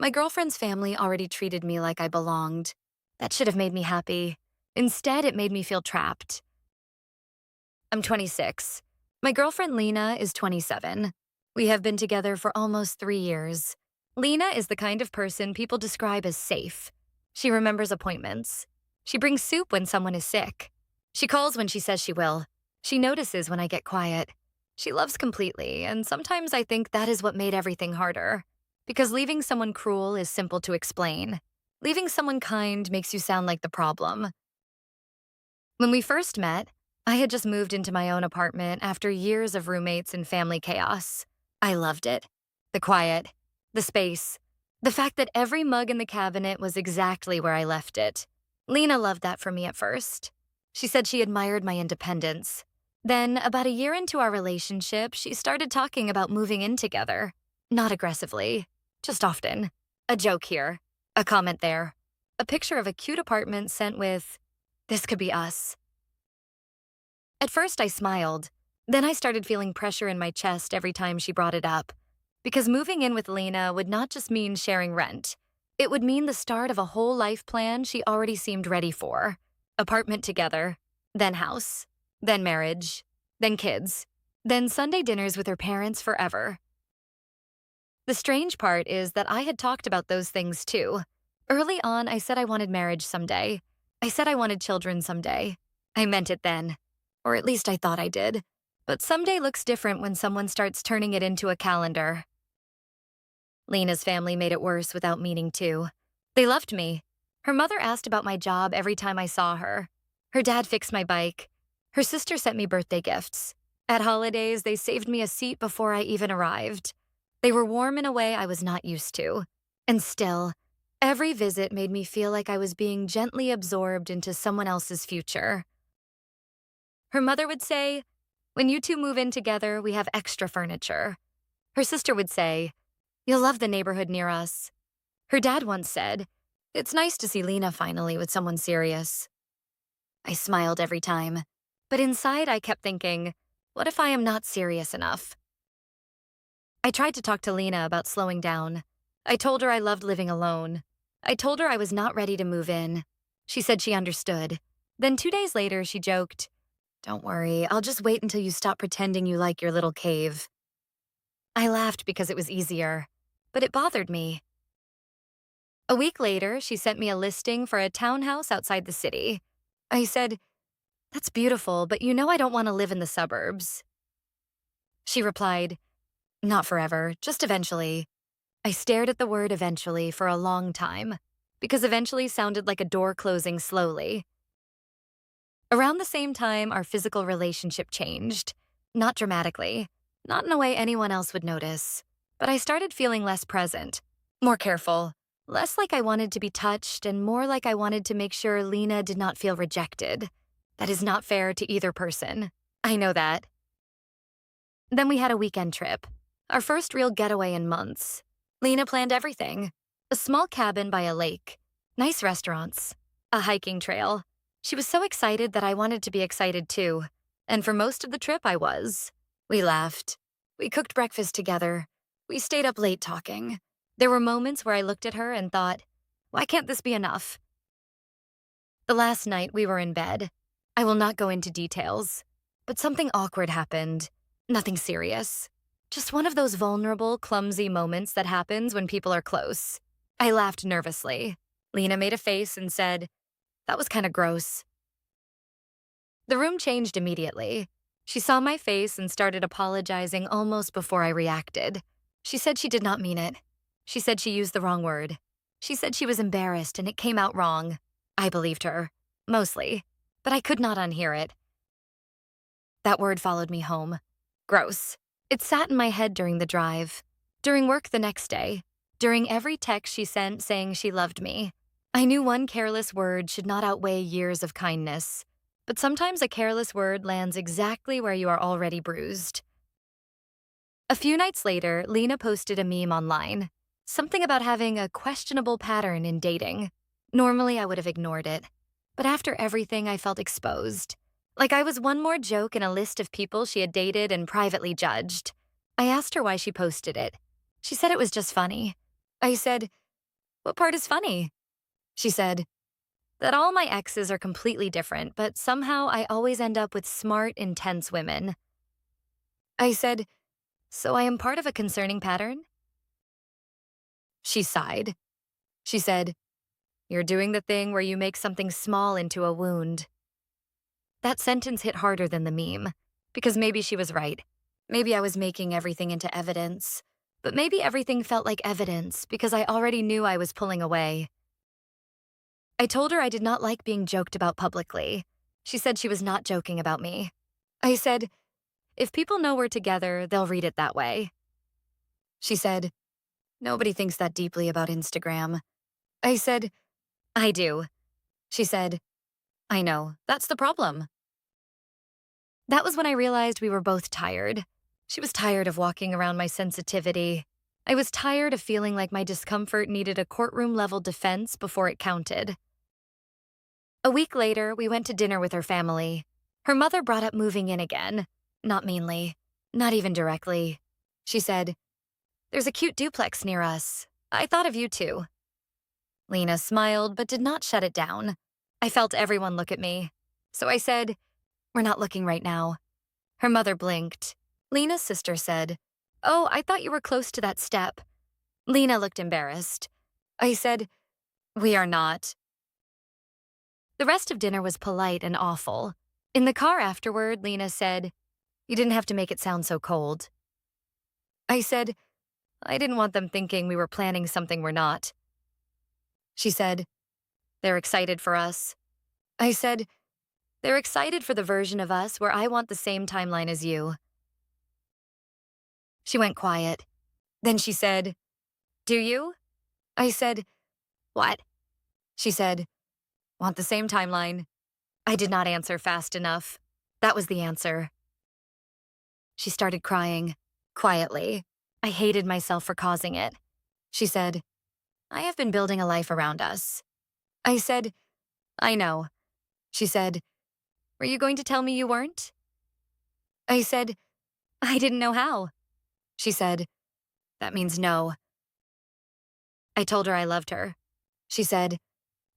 My girlfriend's family already treated me like I belonged. That should have made me happy. Instead, it made me feel trapped. I'm 26. My girlfriend Lena is 27. We have been together for almost 3 years. Lena is the kind of person people describe as safe. She remembers appointments. She brings soup when someone is sick. She calls when she says she will. She notices when I get quiet. She loves completely, and sometimes I think that is what made everything harder. Because leaving someone cruel is simple to explain. Leaving someone kind makes you sound like the problem. When we first met, I had just moved into my own apartment after years of roommates and family chaos. I loved it. The quiet, the space, the fact that every mug in the cabinet was exactly where I left it. Lena loved that for me at first. She said she admired my independence. Then, about a year into our relationship, she started talking about moving in together. Not aggressively, just often. A joke here, a comment there, a picture of a cute apartment sent with, "This could be us." At first, I smiled. Then I started feeling pressure in my chest every time she brought it up. Because moving in with Lena would not just mean sharing rent. It would mean the start of a whole life plan she already seemed ready for. Apartment together, then house, then marriage, then kids, then Sunday dinners with her parents forever. The strange part is that I had talked about those things too. Early on, I said I wanted marriage someday. I said I wanted children someday. I meant it then. Or at least I thought I did. But someday looks different when someone starts turning it into a calendar. Lena's family made it worse without meaning to. They loved me. Her mother asked about my job every time I saw her. Her dad fixed my bike. Her sister sent me birthday gifts. At holidays, they saved me a seat before I even arrived. They were warm in a way I was not used to. And still, every visit made me feel like I was being gently absorbed into someone else's future. Her mother would say, "When you two move in together, we have extra furniture." Her sister would say, "You'll love the neighborhood near us." Her dad once said, "It's nice to see Lena finally with someone serious." I smiled every time, but inside I kept thinking, what if I am not serious enough? I tried to talk to Lena about slowing down. I told her I loved living alone. I told her I was not ready to move in. She said she understood. Then 2 days later, she joked, "Don't worry, I'll just wait until you stop pretending you like your little cave." I laughed because it was easier, but it bothered me. A week later, she sent me a listing for a townhouse outside the city. I said, "That's beautiful, but you know I don't want to live in the suburbs." She replied, "Not forever, just eventually." I stared at the word eventually for a long time, because eventually sounded like a door closing slowly. Around the same time, our physical relationship changed. Not dramatically, not in a way anyone else would notice, but I started feeling less present, more careful, less like I wanted to be touched and more like I wanted to make sure Lena did not feel rejected. That is not fair to either person. I know that. Then we had a weekend trip, our first real getaway in months. Lena planned everything. A small cabin by a lake, nice restaurants, a hiking trail. She was so excited that I wanted to be excited too. And for most of the trip, I was. We laughed. We cooked breakfast together. We stayed up late talking. There were moments where I looked at her and thought, why can't this be enough? The last night we were in bed. I will not go into details, but something awkward happened. Nothing serious. Just one of those vulnerable, clumsy moments that happens when people are close. I laughed nervously. Lena made a face and said, "That was kind of gross." The room changed immediately. She saw my face and started apologizing almost before I reacted. She said she did not mean it. She said she used the wrong word. She said she was embarrassed and it came out wrong. I believed her, mostly, but I could not unhear it. That word followed me home. Gross. It sat in my head during the drive, during work the next day, during every text she sent saying she loved me. I knew one careless word should not outweigh years of kindness, but sometimes a careless word lands exactly where you are already bruised. A few nights later, Lena posted a meme online, something about having a questionable pattern in dating. Normally, I would have ignored it, but after everything, I felt exposed. Like I was one more joke in a list of people she had dated and privately judged. I asked her why she posted it. She said it was just funny. I said, What part is funny? She said, that all my exes are completely different, but somehow I always end up with smart, intense women. I said, so I am part of a concerning pattern? She sighed. She said, you're doing the thing where you make something small into a wound. That sentence hit harder than the meme, because maybe she was right. Maybe I was making everything into evidence. But maybe everything felt like evidence because I already knew I was pulling away. I told her I did not like being joked about publicly. She said she was not joking about me. I said, if people know we're together, they'll read it that way. She said, nobody thinks that deeply about Instagram. I said, I do. She said, I know, that's the problem. That was when I realized we were both tired. She was tired of walking around my sensitivity. I was tired of feeling like my discomfort needed a courtroom-level defense before it counted. A week later, we went to dinner with her family. Her mother brought up moving in again. Not meanly. Not even directly. She said, there's a cute duplex near us. I thought of you too. Lena smiled but did not shut it down. I felt everyone look at me. So I said, we're not looking right now. Her mother blinked. Lena's sister said, oh, I thought you were close to that step. Lena looked embarrassed. I said, we are not. The rest of dinner was polite and awful. In the car afterward, Lena said, you didn't have to make it sound so cold. I said, I didn't want them thinking we were planning something we're not. She said, they're excited for us. I said, they're excited for the version of us where I want the same timeline as you. She went quiet. Then she said, do you? I said, what? She said, want the same timeline. I did not answer fast enough. That was the answer. She started crying, quietly. I hated myself for causing it. She said, I have been building a life around us. I said, I know. She said, were you going to tell me you weren't? I said, I didn't know how. She said, that means no. I told her I loved her. She said,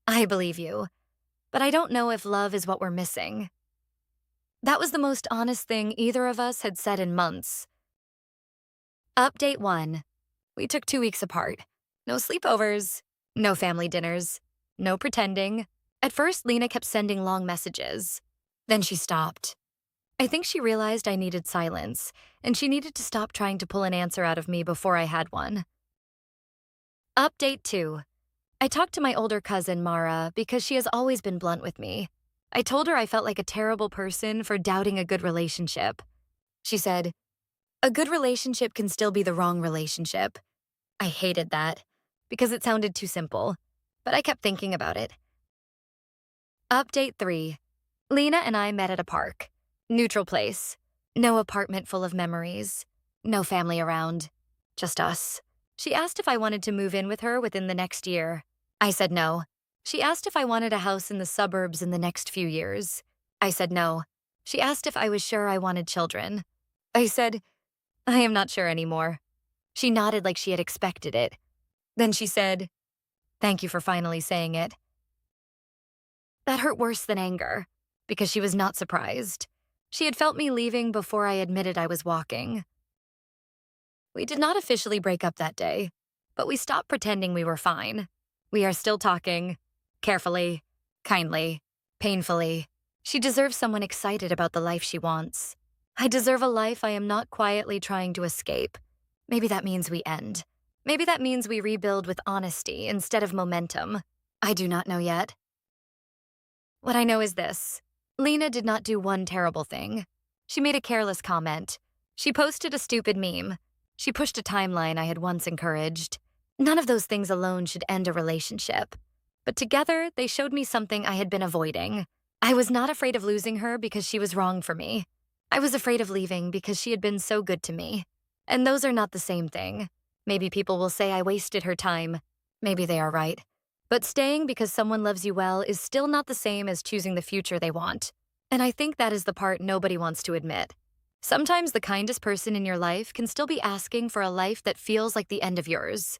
I believe you, but I don't know if love is what we're missing. That was the most honest thing either of us had said in months. Update 1. We took 2 weeks apart. No sleepovers, no family dinners, no pretending. At first, Lena kept sending long messages. Then she stopped. I think she realized I needed silence, and she needed to stop trying to pull an answer out of me before I had one. Update 2. I talked to my older cousin, Mara, because she has always been blunt with me. I told her I felt like a terrible person for doubting a good relationship. She said, a good relationship can still be the wrong relationship. I hated that, because it sounded too simple, but I kept thinking about it. Update 3. Lena and I met at a park. Neutral place. No apartment full of memories. No family around. Just us. She asked if I wanted to move in with her within the next year. I said no. She asked if I wanted a house in the suburbs in the next few years. I said no. She asked if I was sure I wanted children. I said, I am not sure anymore. She nodded like she had expected it. Then she said, thank you for finally saying it. That hurt worse than anger, because she was not surprised. She had felt me leaving before I admitted I was walking. We did not officially break up that day, but we stopped pretending we were fine. We are still talking, carefully, kindly, painfully. She deserves someone excited about the life she wants. I deserve a life I am not quietly trying to escape. Maybe that means we end. Maybe that means we rebuild with honesty instead of momentum. I do not know yet. What I know is this. Lena did not do one terrible thing. She made a careless comment. She posted a stupid meme. She pushed a timeline I had once encouraged. None of those things alone should end a relationship. But together, they showed me something I had been avoiding. I was not afraid of losing her because she was wrong for me. I was afraid of leaving because she had been so good to me. And those are not the same thing. Maybe people will say I wasted her time. Maybe they are right. But staying because someone loves you well is still not the same as choosing the future they want. And I think that is the part nobody wants to admit. Sometimes the kindest person in your life can still be asking for a life that feels like the end of yours.